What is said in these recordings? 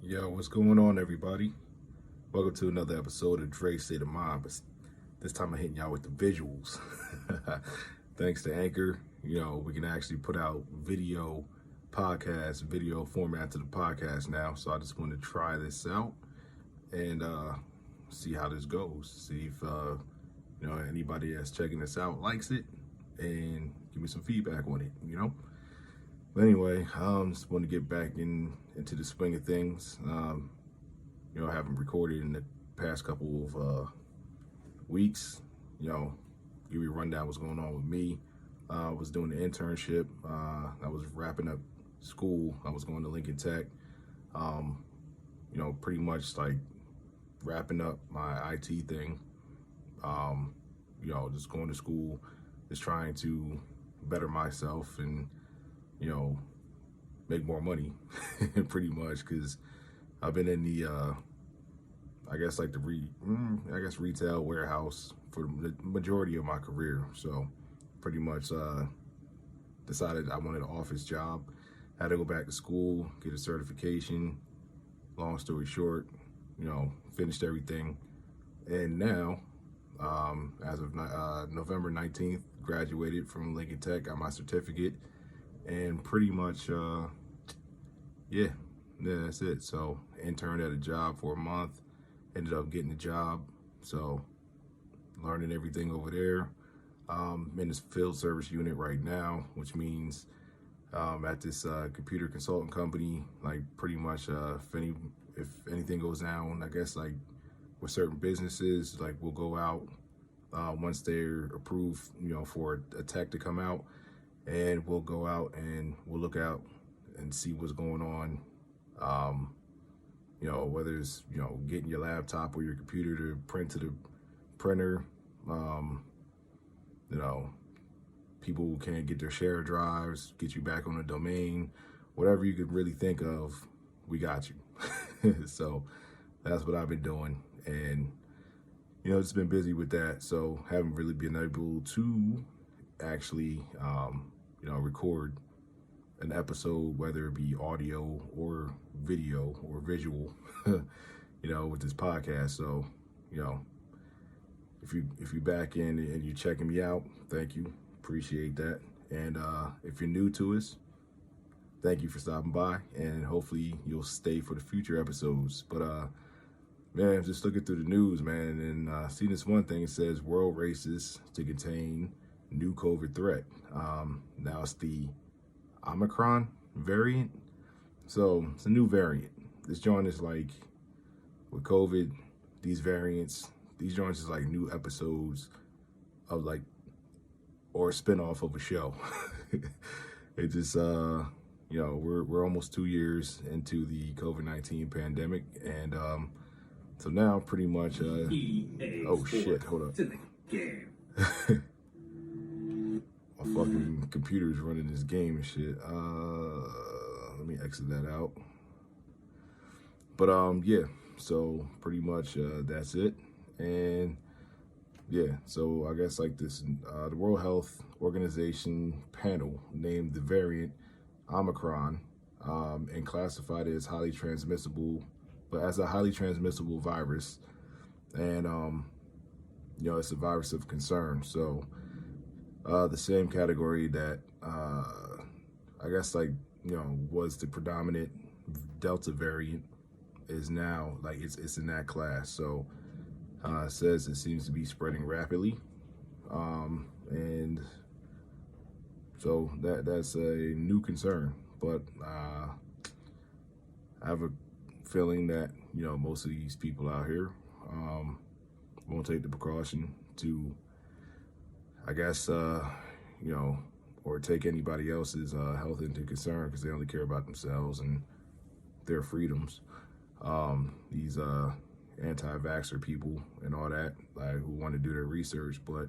Yo, what's going on, everybody? Welcome to another episode of Dre's State of Mind, but this time I'm hitting y'all with the visuals. Thanks to Anchor, we can actually put out video format to the podcast now. So I just want to try this out and see how this goes. See if anybody that's checking this out likes it and give me some feedback on it. But anyway, just want to get back into the swing of things. I haven't recorded in the past couple of weeks. Give you a rundown what's going on with me. I was doing the internship. I was wrapping up school. I was going to Lincoln Tech. Pretty much like wrapping up my IT thing. Just going to school, just trying to better myself and make more money pretty much, because I've been in the retail warehouse for the majority of my career. So pretty much decided I wanted an office job. Had to go back to school, get a certification. Long story short, finished everything, and now as of November 19th, graduated from Lincoln Tech, got my certificate. And pretty much, that's it. So interned at a job for a month, ended up getting a job. So learning everything over there. In this field service unit right now, which means at this computer consultant company, like pretty much if anything goes down, I guess like with certain businesses, like we'll go out once they're approved, for a tech to come out. And we'll go out and we'll look out and see what's going on. Whether it's, getting your laptop or your computer to print to the printer. People who can't get their share drives, get you back on the domain, whatever you could really think of, we got you. So that's what I've been doing. And, it's been busy with that. So haven't really been able to actually, record an episode, whether it be audio or video or visual, with this podcast. So, if you're back in and you're checking me out, thank you, appreciate that. And if you're new to us, thank you for stopping by, and hopefully you'll stay for the future episodes. But man, just looking through the news, man, and see this one thing. It says world races to contain new COVID threat. Now it's the Omicron variant. So it's a new variant. This joint is like, with COVID, these joints is like new episodes of like, or a spinoff of a show. It just, we're almost 2 years into the COVID-19 pandemic. And so now pretty much, oh shit, hold up. My fucking computer's running this game and shit. Let me exit that out. But yeah, so pretty much that's it. And yeah, so I guess like this, the World Health Organization panel named the variant Omicron and classified it as as a highly transmissible virus. And it's a virus of concern. So the same category that I guess was the predominant Delta variant is now like it's in that class. So it says it seems to be spreading rapidly, and so that's a new concern. But I have a feeling that most of these people out here won't take the precaution to, I guess, or take anybody else's health into concern, because they only care about themselves and their freedoms. These anti-vaxxer people and all that, like, who want to do their research, but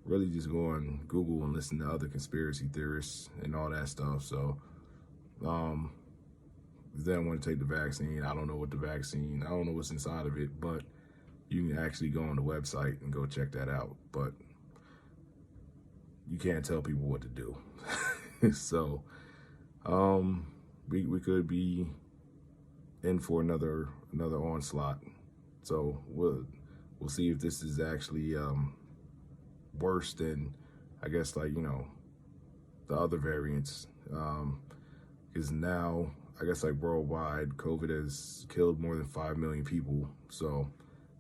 really just go on Google and listen to other conspiracy theorists and all that stuff. So, if they don't want to take the vaccine, I don't know what's inside of it, but you can actually go on the website and go check that out. But you can't tell people what to do. So we could be in for another onslaught. So we'll see if this is actually worse than, I guess, like, you know, the other variants. Because now, I guess, like, worldwide, COVID has killed more than 5 million people. So,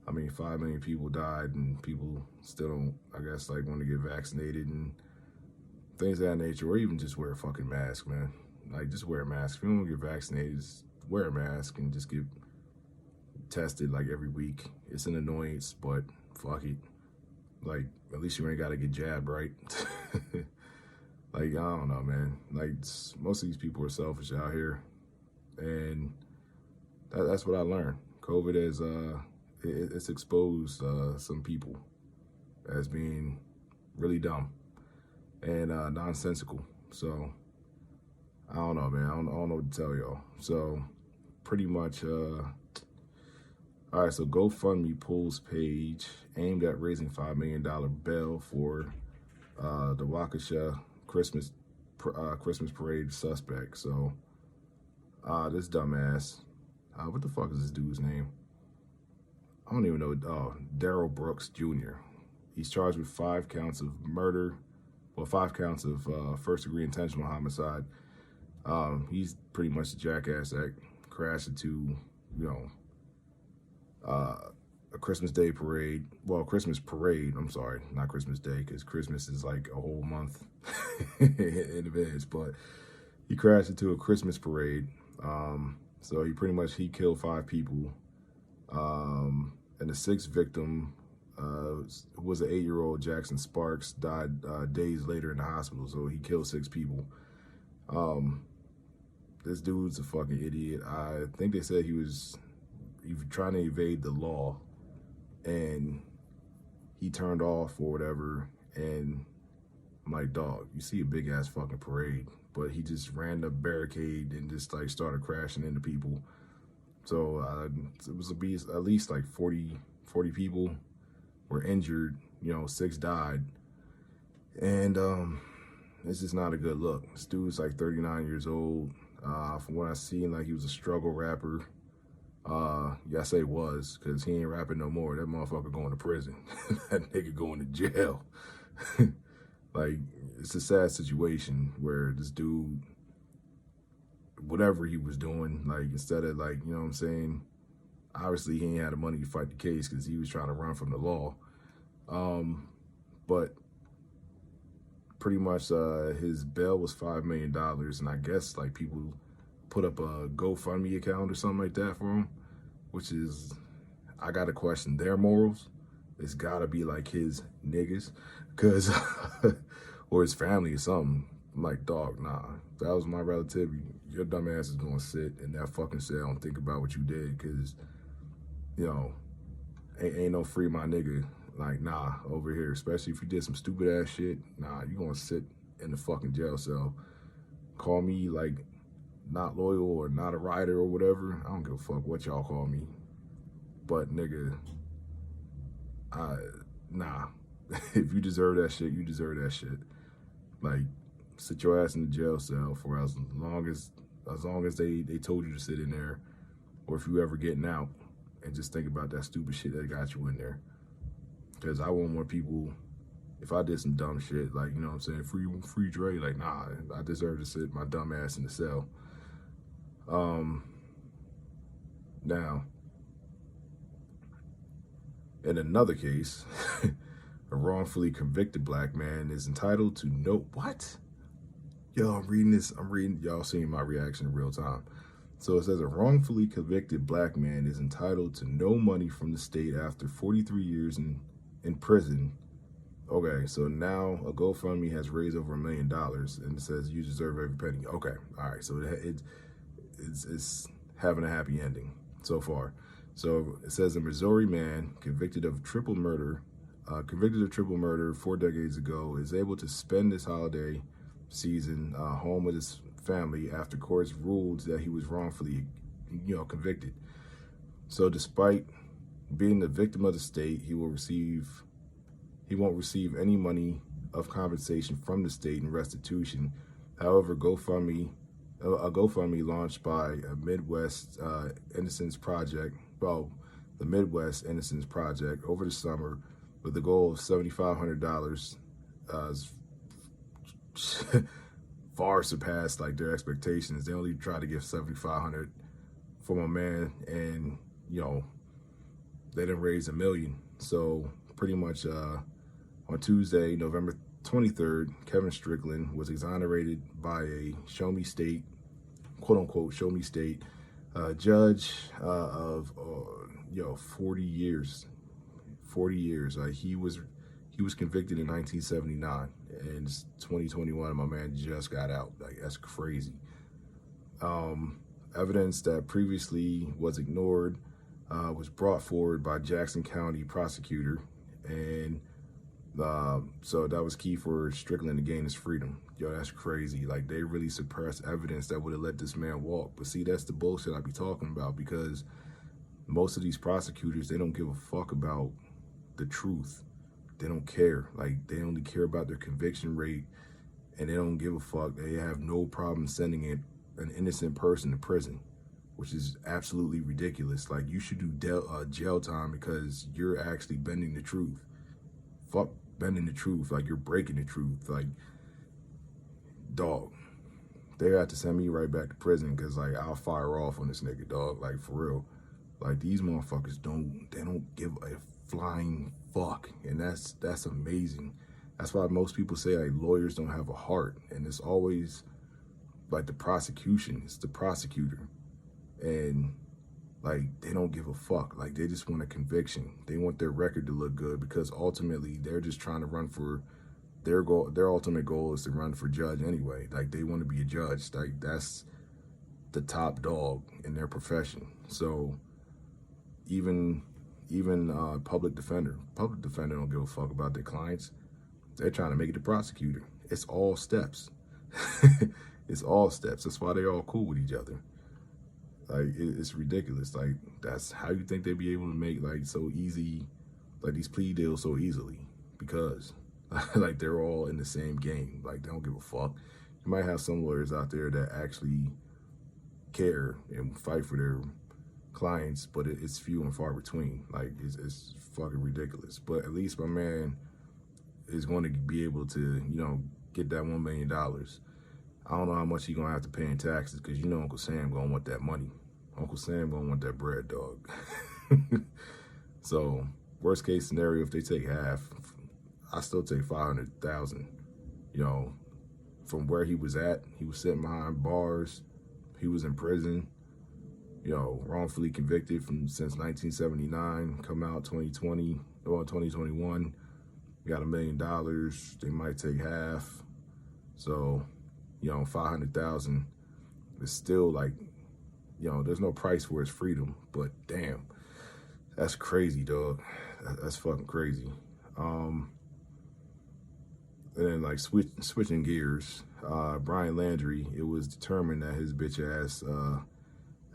I mean, 5 million people died, and people still don't, I guess, like, want to get vaccinated and things of that nature, or even just wear a fucking mask, man. Like, just wear a mask. If you don't want to get vaccinated, just wear a mask and just get tested, like, every week. It's an annoyance, but fuck it. Like, at least you ain't got to get jabbed, right? Like, I don't know, man. Like, most of these people are selfish out here, and that's what I learned. COVID has, it's exposed some people as being really dumb and nonsensical. So, I don't know, man. I don't know what to tell y'all. So, pretty much, all right, so GoFundMe pulls page aimed at raising $5 million bail for the Waukesha Christmas parade suspect. So, this dumbass, what the fuck is this dude's name? I don't even know. Oh, Daryl Brooks Jr. He's charged with 5 counts of murder, well, 5 counts of first-degree intentional homicide. He's pretty much a jackass that crashed into, you know, a Christmas Day parade. Well, Christmas parade, I'm sorry, not Christmas Day, because Christmas is like a whole month in advance, but he crashed into a Christmas parade. So he killed 5 people. And the 6th victim, who was an 8-year-old Jackson Sparks, died days later in the hospital. So he killed 6 people. This dude's a fucking idiot. I think they said he was trying to evade the law, and he turned off or whatever. And I'm like, dog, you see a big ass fucking parade, but he just ran the barricade and just like started crashing into people. So it was at least like 40 people were injured, you know, 6 died. And it's just not a good look. This dude's like 39 years old. From what I seen, like, he was a struggle rapper. Yeah, I say was, because he ain't rapping no more. That motherfucker going to prison. That nigga going to jail. Like, it's a sad situation where this dude, whatever he was doing, like, instead of, like, you know what I'm saying, obviously he ain't had the money to fight the case because he was trying to run from the law. But pretty much his bail was $5 million, and I guess, like, people put up a GoFundMe account or something like that for him, which is, I gotta question their morals. It's gotta be like his niggas, cause or his family or something. I'm like, dog, nah, if that was my relative, your dumb ass is gonna sit in that fucking cell and think about what you did, cause, you know, ain't no free my nigga. Like, nah, over here, especially if you did some stupid ass shit, nah, you gonna sit in the fucking jail cell. Call me, like, not loyal or not a rider or whatever. I don't give a fuck what y'all call me. But, nigga, nah. If you deserve that shit, you deserve that shit. Like, sit your ass in the jail cell for as long as they told you to sit in there, or if you ever getting out, and just think about that stupid shit that got you in there. Because I want more people, if I did some dumb shit, like, you know what I'm saying, free Dre, like, nah, I deserve to sit my dumb ass in the cell. Now, in another case, a wrongfully convicted black man is entitled to no, what? Yo, I'm reading, y'all seeing my reaction in real time. So it says a wrongfully convicted black man is entitled to no money from the state after 43 years in prison. Okay, so now a GoFundMe has raised over $1 million, and it says you deserve every penny. Okay, all right, so it's having a happy ending so far. So it says a Missouri man convicted of triple murder 4 decades ago is able to spend this holiday season home with his family after courts ruled that he was wrongfully, you know, convicted. So despite being the victim of the state, he won't receive any money of compensation from the state in restitution. However, GoFundMe a GoFundMe launched by a Midwest Innocence Project, well, the Midwest Innocence Project over the summer with the goal of $7,500. Uh, far surpassed like their expectations. They only tried to give 7,500 for my man, and you know they didn't raise $1 million. So pretty much on Tuesday, November 23rd, Kevin Strickland was exonerated by a show me state, quote unquote, show me state judge of 40 years. 40 years. He was convicted in 1979, and it's 2021, and my man just got out. Like, that's crazy. Evidence that previously was ignored was brought forward by Jackson County prosecutor, and so that was key for Strickland to gain his freedom. Yo, that's crazy. Like, they really suppressed evidence that would have let this man walk. But see, that's the bullshit I be talking about, because most of these prosecutors, they don't give a fuck about the truth. They don't care. Like, they only care about their conviction rate, and they don't give a fuck. They have no problem sending an innocent person to prison, which is absolutely ridiculous. Like, you should do jail time because you're actually bending the truth. Fuck bending the truth. Like, you're breaking the truth. Like, dog, they have to send me right back to prison because, like, I'll fire off on this nigga, dog. Like, for real. Like, these motherfuckers don't give a flying fuck, and that's amazing. That's why most people say, like, lawyers don't have a heart, and it's always like the prosecution. It's the prosecutor, and like, they don't give a fuck. Like, they just want a conviction. They want their record to look good, because ultimately they're just trying to run for their goal. Their ultimate goal is to run for judge anyway. Like, they want to be a judge. Like, that's the top dog in their profession. So even public defender don't give a fuck about their clients. They're trying to make it the prosecutor. It's all steps. It's all steps. That's why they're all cool with each other. Like, it's ridiculous. Like, that's how you think they'd be able to make, like, so easy, like, these plea deals so easily, because like, they're all in the same game. Like, they don't give a fuck. You might have some lawyers out there that actually care and fight for their clients, but it's few and far between. Like, it's fucking ridiculous. But at least my man is going to be able to, get that $1 million. I don't know how much he's going to have to pay in taxes, because Uncle Sam going to want that money. Uncle Sam going to want that bread, dog. So, worst case scenario, if they take half, I still take 500,000. From where he was at, he was sitting behind bars, he was in prison, wrongfully convicted since 1979, come out 2020 or 2021, got $1 million. They might take half. So, 500,000 is still, like, there's no price for his freedom, but damn, that's crazy, dog. That's fucking crazy. And then, like, switching gears, Brian Laundrie, it was determined that his bitch ass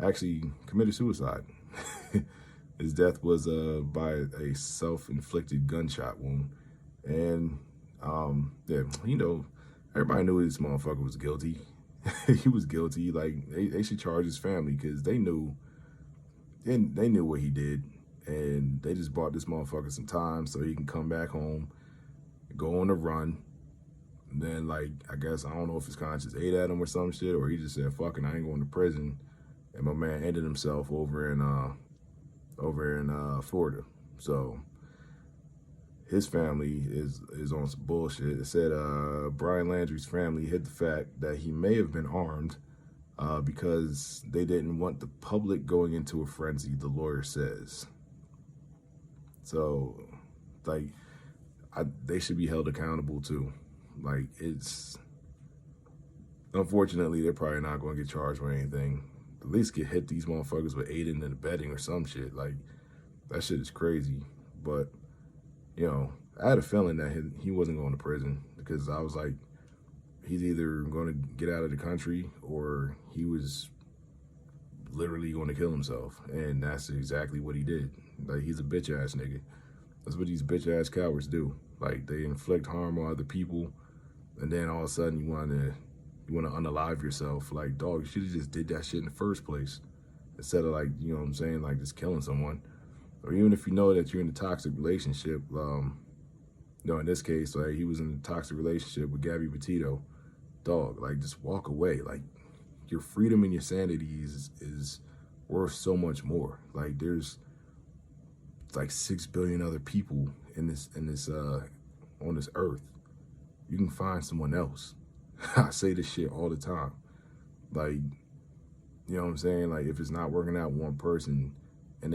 actually committed suicide. His death was by a self-inflicted gunshot wound. And yeah, everybody knew this motherfucker was guilty. He was guilty. Like, they should charge his family, because they knew what he did, and they just bought this motherfucker some time so he can come back home, go on the run. And then, like, I guess, I don't know if his conscience ate at him or some shit, or he just said, fucking, I ain't going to prison. And my man ended himself over in Florida. So his family is on some bullshit. It said Brian Laundrie's family hid the fact that he may have been armed because they didn't want the public going into a frenzy, the lawyer says. So, like, they should be held accountable too. Like, unfortunately, they're probably not going to get charged with anything. At least hit these motherfuckers with aiding and abetting or some shit. Like, that shit is crazy. But, I had a feeling that he wasn't going to prison, because I was like, he's either going to get out of the country or he was literally going to kill himself. And that's exactly what he did. Like, he's a bitch ass nigga. That's what these bitch ass cowards do. Like, they inflict harm on other people, and then all of a sudden you want to You want to unalive yourself. Like, dog, you should have just did that shit in the first place. Instead of, like, you know what I'm saying, like just killing someone. Or even if you know that you're in a toxic relationship, in this case, like he was in a toxic relationship with Gabby Petito, dog, like just walk away. Like your freedom and your sanity is worth so much more. Like there's like 6 billion other people in this on this earth. You can find someone else. I say this shit all the time. Like, you know what I'm saying? Like if it's not working out with one person and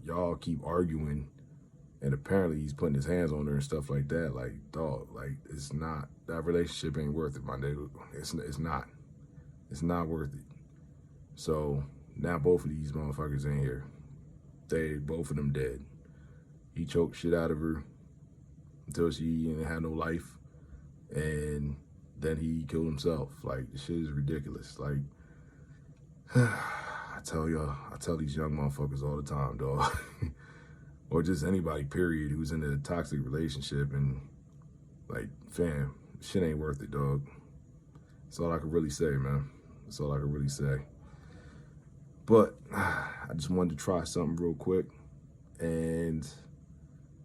y'all keep arguing and apparently he's putting his hands on her and stuff like that, like, dog, like it's not, that relationship ain't worth it, my nigga. It's not worth it. So now both of these motherfuckers in here, both of them dead. He choked shit out of her until she didn't have no life, and then he killed himself. Like, this shit is ridiculous. Like, I tell these young motherfuckers all the time, dog. Or just anybody, period, who's in a toxic relationship, and like, fam, shit ain't worth it, dog. That's all I can really say, man. That's all I can really say. But I just wanted to try something real quick. And,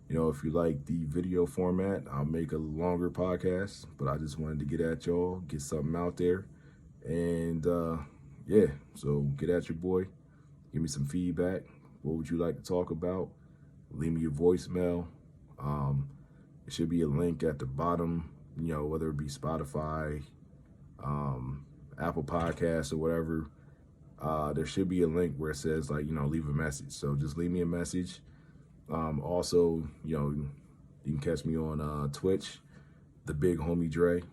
you know, if you like the video format, I'll make a longer podcast. But I just wanted to get at y'all, get something out there. And, yeah, so get at your boy. Give me some feedback. What would you like to talk about? Leave me a voicemail. It should be a link at the bottom, you know, whether it be Spotify, Apple Podcasts or whatever. There should be a link where it says, like, you know, leave a message. So just leave me a message. Also, you know, you can catch me on Twitch, the Big Homie Dre.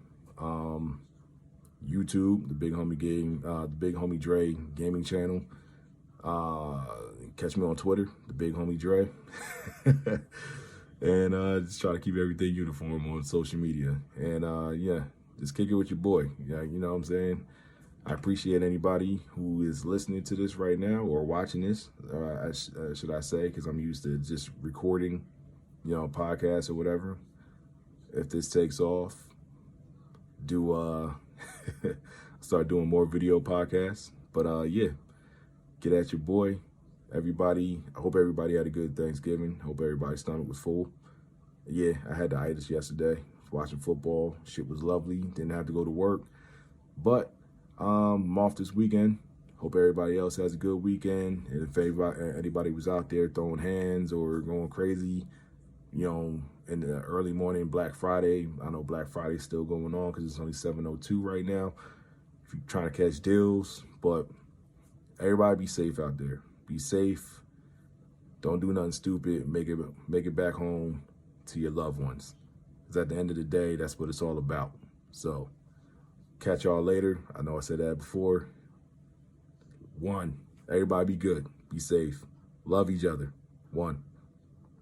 YouTube, the Big Homie Dre gaming channel. Catch me on Twitter, the Big Homie Dre. And just try to keep everything uniform on social media. And yeah, just kick it with your boy. Yeah, you know what I'm saying? I appreciate anybody who is listening to this right now or watching this, should I say, because I'm used to just recording, you know, podcasts or whatever. If this takes off, start doing more video podcasts. But yeah, get at your boy. Everybody, I hope everybody had a good Thanksgiving. Hope everybody's stomach was full. Yeah, I had the itis yesterday. Watching football. Shit was lovely. Didn't have to go to work. But I'm off this weekend. Hope everybody else has a good weekend. And if anybody was out there throwing hands or going crazy, you know, in the early morning, Black Friday. I know Black Friday's still going on because it's only 7:02 right now. If you're trying to catch deals, but everybody be safe out there. Be safe. Don't do nothing stupid. Make it back home to your loved ones. Because at the end of the day, that's what it's all about. So, catch y'all later. I know I said that before. One, everybody be good. Be safe. Love each other. One.